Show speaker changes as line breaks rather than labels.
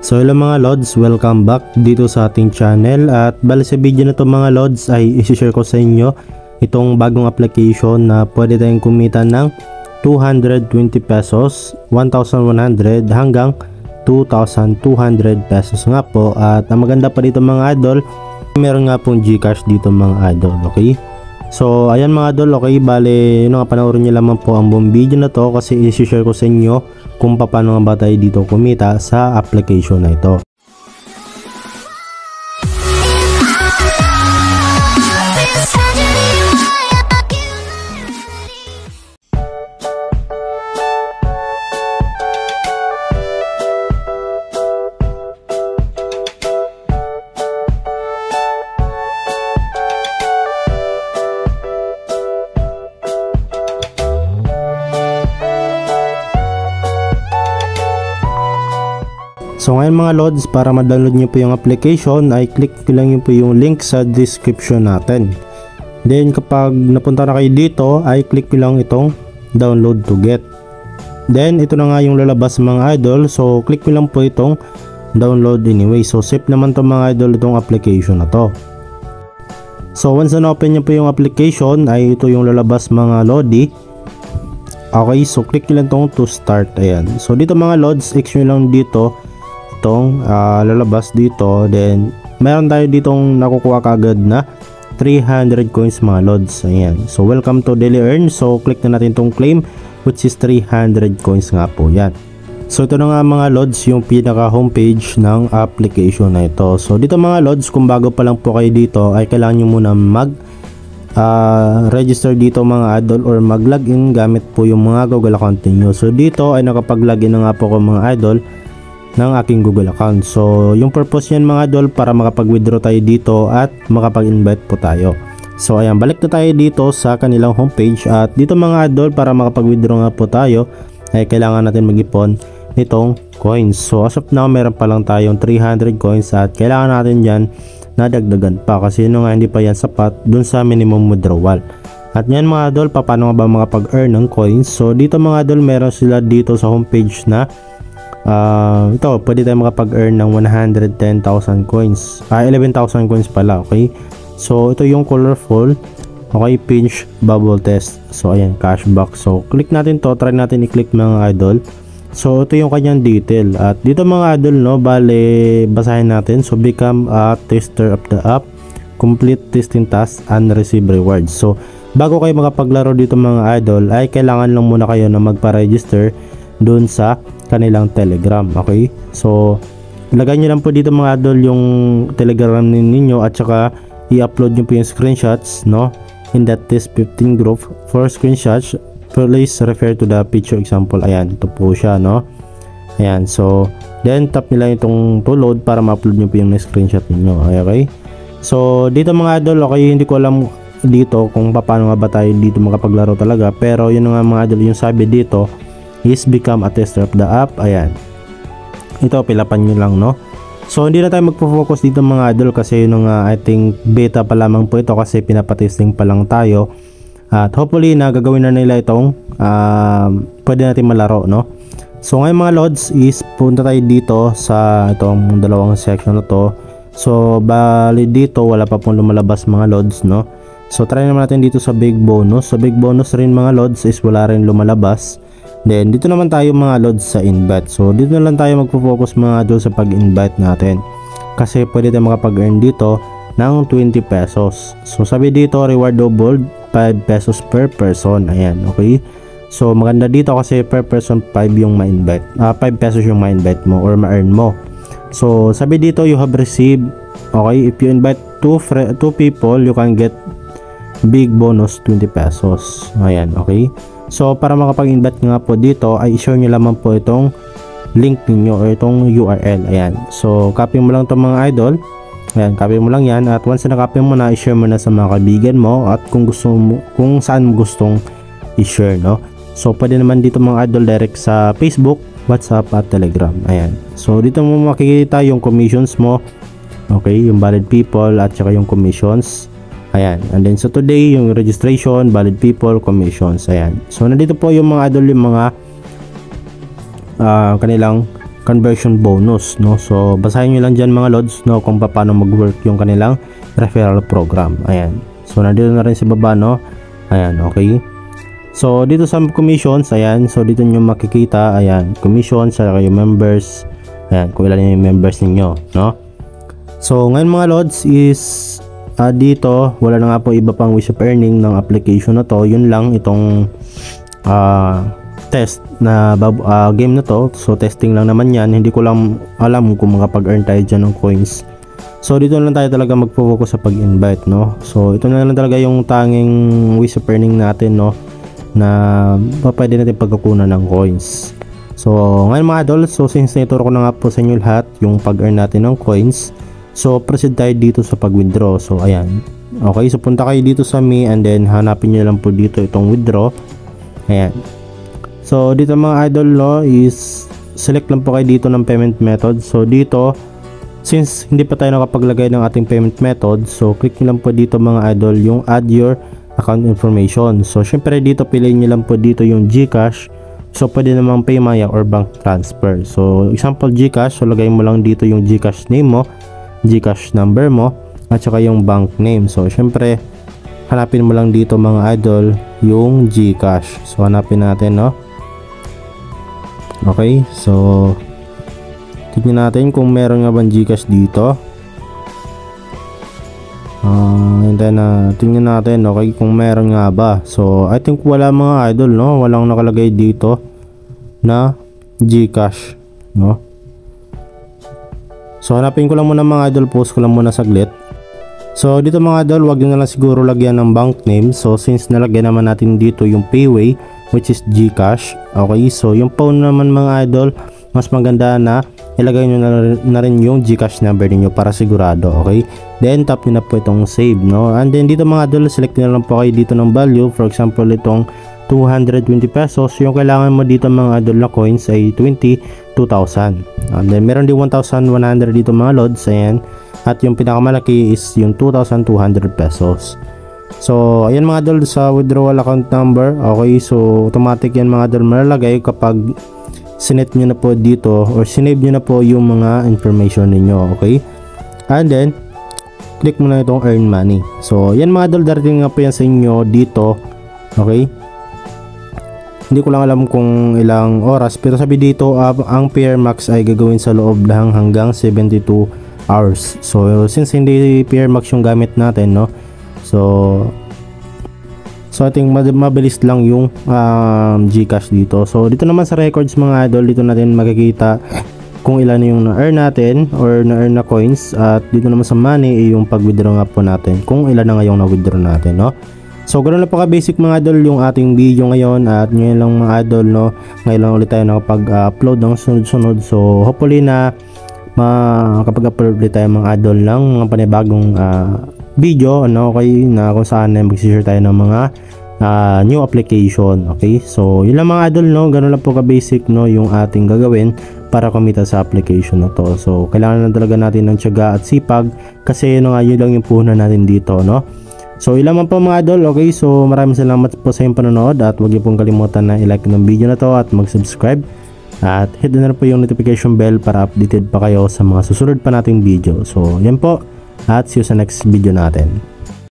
So hello mga Lods, welcome back dito sa ating channel. At bali sa video na to mga Lods ay isi-share ko sa inyo itong bagong application na pwede tayong kumita ng 220 pesos, 1,100 hanggang 2,200 pesos nga po. At ang maganda pa dito mga idol, meron nga pong GCash dito mga idol, okay? So ayan mga idol, okay, bali nga panoorin nyo lamang po ang buong video na to kasi isi-share ko sa inyo kung paano nga ba tayo dito kumita sa application na ito. So ngayon mga Lods, para ma-download nyo po yung application ay click lang nyo po yung link sa description natin. Then kapag napunta na kayo dito ay click lang itong download to get. Then ito na nga yung lalabas mga idol, so click lang po itong download anyway. So safe naman to mga idol itong application na to. So once na open nyo po yung application ay ito yung lalabas mga Lodi. Okay, so click lang itong to start. Ayan, so dito mga Lods, click nyo lang dito itong lalabas dito. Then meron tayo ditong nakukuha kagad na 300 coins mga Lods. Ayan, so welcome to daily earn. So click na natin itong claim which is 300 coins nga po yan. So ito na nga mga Lods yung pinaka homepage ng application na ito. So dito mga Lods, kung bago pa lang po kayo dito ay kailangan nyo muna mag register dito mga idol or mag login gamit po yung mga Google account niyo. So dito ay nakapag login na nga po ko mga idol ng aking Google account. So yung purpose yan mga idol para makapag-withdraw tayo dito at makapag-invite po tayo. So ayan, balik na tayo dito sa kanilang homepage. At dito mga idol, para makapag-withdraw nga po tayo ay kailangan natin mag-ipon nitong coins. So as of now meron pa lang tayong 300 coins at kailangan natin yan na dagdagan pa kasi yun nga hindi pa yan sapat dun sa minimum withdrawal. At yan mga idol, paano nga ba makapag-earn ng coins? So dito mga idol, meron sila dito sa homepage na ito, pwede tayo makapag-earn ng 110,000 coins, 11,000 coins pala, okay? So ito yung colorful, okay, pinch bubble test. So ayan, cashback. So click natin to, try natin i-click mga idol. So ito yung kanyang detail. At dito mga idol, no, bale basahin natin. So become a tester of the app, complete testing tasks and receive rewards. So bago kayo makapaglaro dito mga idol ay kailangan lang muna kayo na magpa-register dun sa kanilang Telegram, okay? So ilagay nyo lang po dito mga idol yung Telegram ninyo at saka i-upload nyo po yung screenshots, no, in that test 15 group. For screenshots please refer to the picture example. Ayan, ito po siya, no. Ayan, so then tap nyo lang itong to load para ma-upload nyo po yung screenshot ninyo, okay? So dito mga idol, okay, hindi ko alam dito kung paano nga ba tayo dito makapaglaro talaga, pero yun nga mga idol, yung sabi dito is become a tester of the app. Ayan, ito pilapan nyo lang, no. So hindi na tayo magpo-focus dito mga idol kasi yun nga, I think beta pa lamang po ito kasi pinapatesting pa lang tayo. At hopefully na gagawin na nila itong pwede natin malaro, no. So ngayon mga Lods is punta tayo dito sa itong dalawang section na to. So bali dito wala pa pong lumalabas mga Lods, no. So try naman natin dito sa big bonus. Sa big bonus rin mga Lods is wala rin lumalabas. Then dito naman tayo mga Lods sa invite. So dito na lang tayo magpo-focus mga idol sa pag-invite natin kasi pwede tayo makapag-earn dito ng 20 pesos. So sabi dito reward double 5 pesos per person. Ayan, okay. So maganda dito kasi per person 5 yung ma-invite, 5 pesos yung ma-invite mo or ma-earn mo. So sabi dito you have received, okay, if you invite two people you can get big bonus 20 pesos. Ayan, okay. So para makapag-invite nga po dito ay i-share nyo lamang po itong link ninyo o itong URL. Ayan, so copy mo lang itong mga idol. Ayan, copy mo lang yan at once na copy mo na, i-share mo na sa mga kaibigan mo at kung gusto mo, kung saan mo gustong i-share, no. So pwede naman dito mga idol direct sa Facebook, WhatsApp at Telegram. Ayan, so dito mo makikita yung commissions mo, okay, yung valid people at saka yung commissions. Ayan, and then so today yung registration, valid people, commissions. Ayan, so nandito po yung mga idol, yung mga kanilang conversion bonus, no? So basahin nyo lang dyan mga lods, no, kung paano mag-work yung kanilang referral program. Ayan, so nandito na rin sa baba, no? Ayan, okay. So dito sa commissions, ayan, so dito nyo makikita, ayan, commissions sa yung members, ayan, kung ilan yung members ninyo, no? So ngayon mga lods is dito wala na nga po iba pang ways of earning ng application na to. Yun lang itong test na game na to. So testing lang naman yan, hindi ko lang alam kung makapag-earn tayo dyan ng coins. So dito lang tayo talaga magpo-focus sa pag-invite, no? So ito na lang talaga yung tanging ways of earning natin, no, na pwede natin pagkukunan ng coins. So ngayon mga idol, so since naituro ko na nga po sa inyo lahat yung pag-earn natin ng coins, so proceed tayo dito sa pag-withdraw. So ayan, okay, so punta kayo dito sa me and then hanapin nyo lang po dito itong withdraw. Ayan, so dito mga idol, no, is select lang po kayo dito ng payment method. So dito, since hindi pa tayo nakapaglagay ng ating payment method, so click nyo lang po dito mga idol yung add your account information. So syempre dito piliin nyo lang po dito yung GCash. So pwede namang Paymaya or bank transfer. So example GCash, so lagay mo lang dito yung GCash name mo, GCash number mo, at saka yung bank name. So syempre hanapin mo lang dito mga idol yung GCash. So hanapin natin, no? Okay, so tignan natin kung meron nga bang GCash dito. And then tingnan natin, okay, kung meron nga ba. So I think wala mga idol, no, walang nakalagay dito na GCash, no. So hanapin ko lang muna mga idol, post ko lang muna saglit. So dito mga idol, wag nyo na lang siguro lagyan ng bank name. So since nalagyan naman natin dito yung Payway, which is GCash, okay, so yung phone naman mga idol, mas maganda na ilagay nyo na rin yung GCash number niyo para sigurado, okay. Then tap nyo na po itong save, no. And then dito mga idol, select nyo lang po kayo dito ng value. For example itong 220 pesos, yung kailangan mo dito mga idol na coins ay 22,000. And then meron din 1,100 dito mga lods, ayan. At yung pinakamalaki is yung 2,200 pesos. So ayan mga idol sa withdrawal account number, okay, so automatic yan mga idol malalagay kapag sinet nyo na po dito or sinave nyo na po yung mga information ninyo, okay. And then click mo na itong earn money. So yan mga idol, darating nga po yan sa inyo dito, okay. Hindi ko lang alam kung ilang oras, pero sabi dito ang PR max ay gagawin sa loob lang hanggang 72 hours. So since hindi PR max yung gamit natin, no, so I think mabilis lang yung GCash dito. So dito naman sa records mga idol, dito natin makikita kung ilan yung na-earn natin or na-earn na coins. At dito naman sa money yung pag-withdraw nga po natin, kung ilan na nga yung na-withdraw natin, no. So ganoon lang po ka-basic mga idol yung ating video ngayon. At ngayon lang mga idol, no, ngayon lang ulit tayo nakapag-upload ng sunod-sunod. So hopefully na makapag-upload ulit tayo mga idol ng mga panibagong video, ano, okay, na kung saan mag-share tayo ng mga new application, okay. So yun lang mga idol, no, ganoon lang po ka-basic, no, yung ating gagawin para kumita sa application na to. So kailangan lang talaga natin ng tiyaga at sipag, kasi yun lang yung puhunan natin dito, no. So yun lang po mga idol, okay. So maraming salamat po sa inyong panonood, at huwag niyo pong kalimutan na i-like ng video na to at mag-subscribe, at hit na po yung notification bell para updated pa kayo sa mga susunod pa nating video. So yan po, at see you sa next video natin.